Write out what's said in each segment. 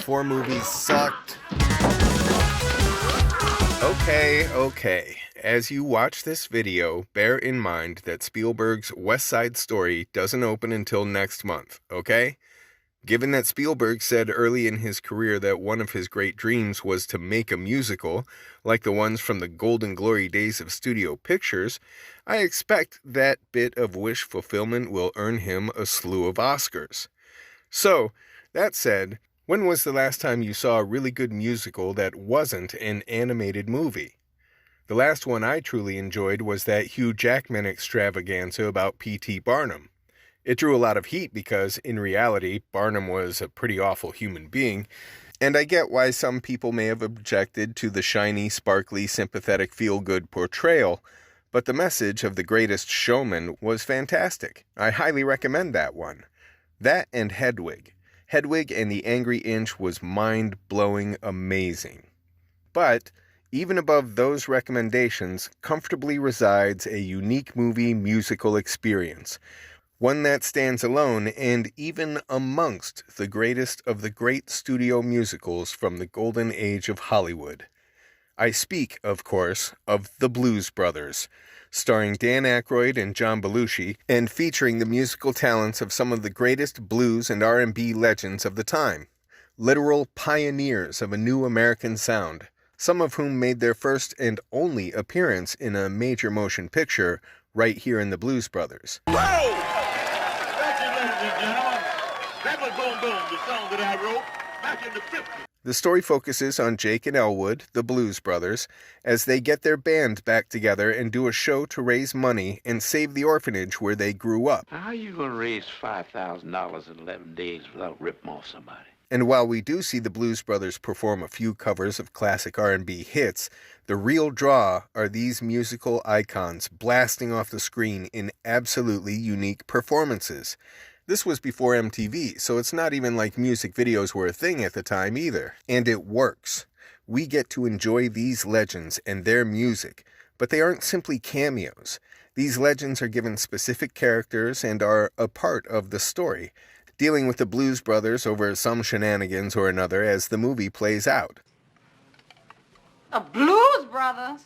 4 movies sucked. Okay. As you watch this video, bear in mind that Spielberg's West Side Story doesn't open until next month, okay? Given that Spielberg said early in his career that one of his great dreams was to make a musical, like the ones from the golden glory days of studio pictures, I expect that bit of wish fulfillment will earn him a slew of Oscars. So, that said, when was the last time you saw a really good musical that wasn't an animated movie? The last one I truly enjoyed was that Hugh Jackman extravaganza about P.T. Barnum. It drew a lot of heat because, in reality, Barnum was a pretty awful human being, and I get why some people may have objected to the shiny, sparkly, sympathetic, feel-good portrayal, but the message of The Greatest Showman was fantastic. I highly recommend that one. That and Hedwig. Hedwig and the Angry Inch was mind-blowing amazing. But even above those recommendations comfortably resides a unique movie musical experience, one that stands alone and even amongst the greatest of the great studio musicals from the golden age of Hollywood. I speak, of course, of The Blues Brothers, starring Dan Akroyd and John Belushi, and featuring the musical talents of some of the greatest blues and R&B legends of the time, literal pioneers of a new American sound, some of whom made their first and only appearance in a major motion picture right here in The Blues Brothers. Whoa! Thank you, ladies and gentlemen. That was Boom Boom, the song that I wrote back in the 50s. The story focuses on Jake and Elwood, the Blues Brothers, as they get their band back together and do a show to raise money and save the orphanage where they grew up. How are you going to raise $5,000 in 11 days without ripping off somebody? And while we do see the Blues Brothers perform a few covers of classic R&B hits, the real draw are these musical icons blasting off the screen in absolutely unique performances. This was before MTV, so it's not even like music videos were a thing at the time either. And it works. We get to enjoy these legends and their music, but they aren't simply cameos. These legends are given specific characters and are a part of the story, dealing with the Blues Brothers over some shenanigans or another as the movie plays out. The Blues Brothers?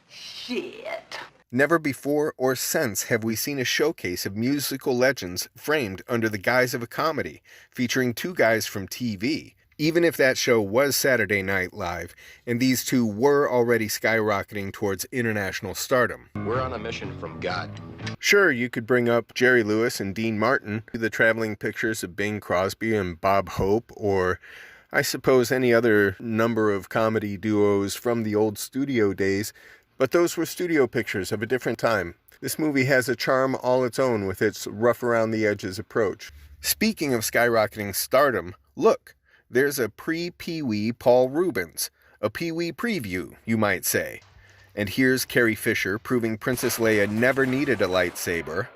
Shit. Never before or since have we seen a showcase of musical legends framed under the guise of a comedy, featuring 2 guys from TV. Even if that show was Saturday Night Live, and these 2 were already skyrocketing towards international stardom. We're on a mission from God. Sure, you could bring up Jerry Lewis and Dean Martin, the traveling pictures of Bing Crosby and Bob Hope, or I suppose any other number of comedy duos from the old studio days, but those were studio pictures of a different time. This movie has a charm all its own with its rough-around-the-edges approach. Speaking of skyrocketing stardom, look, there's a pre-Pee-wee Paul Rubens, a Pee-wee preview, you might say. And here's Carrie Fisher proving Princess Leia never needed a lightsaber.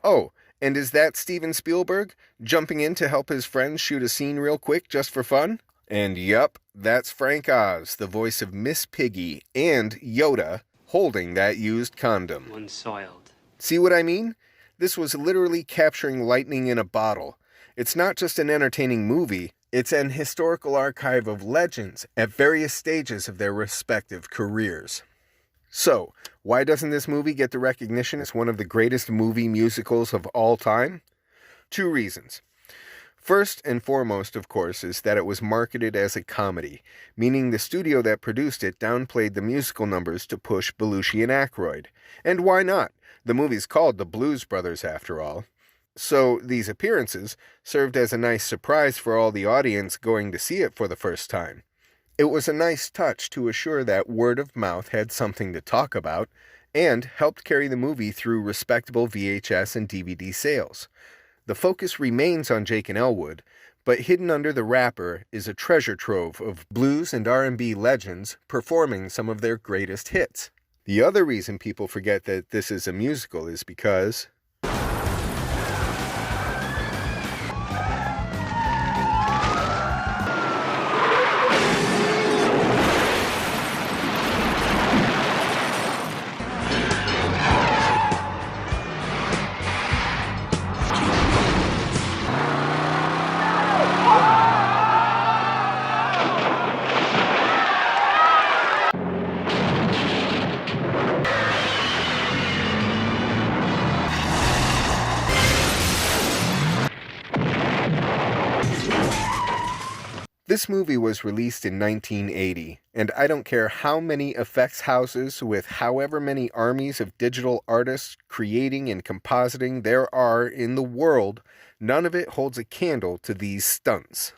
Oh, and is that Steven Spielberg jumping in to help his friends shoot a scene real quick just for fun? And yup, that's Frank Oz, the voice of Miss Piggy and Yoda, holding that used condom. Unsoiled. See what I mean? This was literally capturing lightning in a bottle. It's not just an entertaining movie, it's an historical archive of legends at various stages of their respective careers. So, why doesn't this movie get the recognition as one of the greatest movie musicals of all time? 2 reasons. First and foremost, of course, is that it was marketed as a comedy, meaning the studio that produced it downplayed the musical numbers to push Belushi and Akroyd. And why not? The movie's called The Blues Brothers, after all. So these appearances served as a nice surprise for all the audience going to see it for the first time. It was a nice touch to assure that word of mouth had something to talk about, and helped carry the movie through respectable VHS and DVD sales. The focus remains on Jake and Elwood, but hidden under the wrapper is a treasure trove of blues and R&B legends performing some of their greatest hits. The other reason people forget that this is a musical is because This movie was released in 1980, and I don't care how many effects houses with however many armies of digital artists creating and compositing there are in the world, none of it holds a candle to these stunts.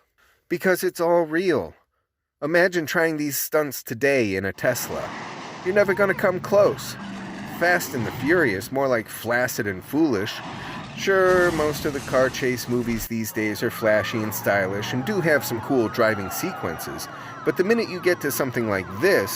Because it's all real. Imagine trying these stunts today in a Tesla. You're never gonna come close. Fast and the Furious, more like flaccid and foolish. Sure, most of the car chase movies these days are flashy and stylish and do have some cool driving sequences, but the minute you get to something like this,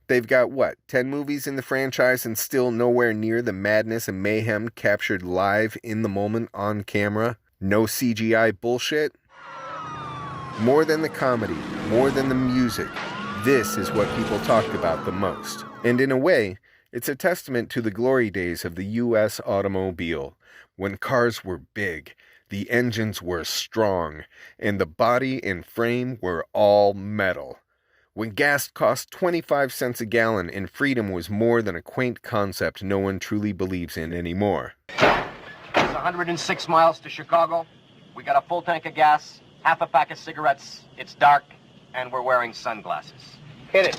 they've got, 10 movies in the franchise and still nowhere near the madness and mayhem captured live in the moment on camera? No CGI bullshit? More than the comedy, more than the music, this is what people talked about the most. And in a way, it's a testament to the glory days of the U.S. automobile, when cars were big, the engines were strong, and the body and frame were all metal. When gas cost 25 cents a gallon and freedom was more than a quaint concept no one truly believes in anymore. It's 106 miles to Chicago. We got a full tank of gas, half a pack of cigarettes. It's dark, and we're wearing sunglasses. Hit it.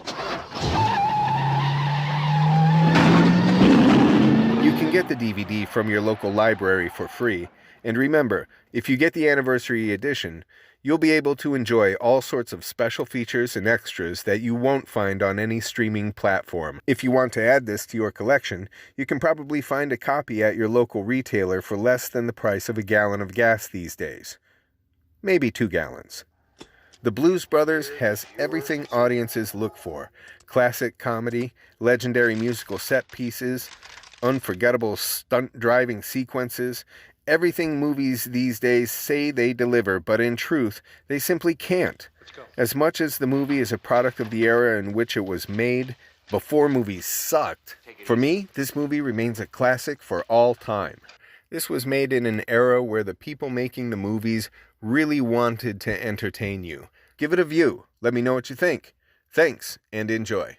You can get the DVD from your local library for free. And remember, if you get the anniversary edition, you'll be able to enjoy all sorts of special features and extras that you won't find on any streaming platform. If you want to add this to your collection, you can probably find a copy at your local retailer for less than the price of a gallon of gas these days. Maybe 2 gallons. The Blues Brothers has everything audiences look for. Classic comedy, legendary musical set pieces, unforgettable stunt driving sequences, everything movies these days say they deliver, but in truth, they simply can't. As much as the movie is a product of the era in which it was made, before movies sucked, for me, this movie remains a classic for all time. This was made in an era where the people making the movies really wanted to entertain you. Give it a view. Let me know what you think. Thanks, and enjoy.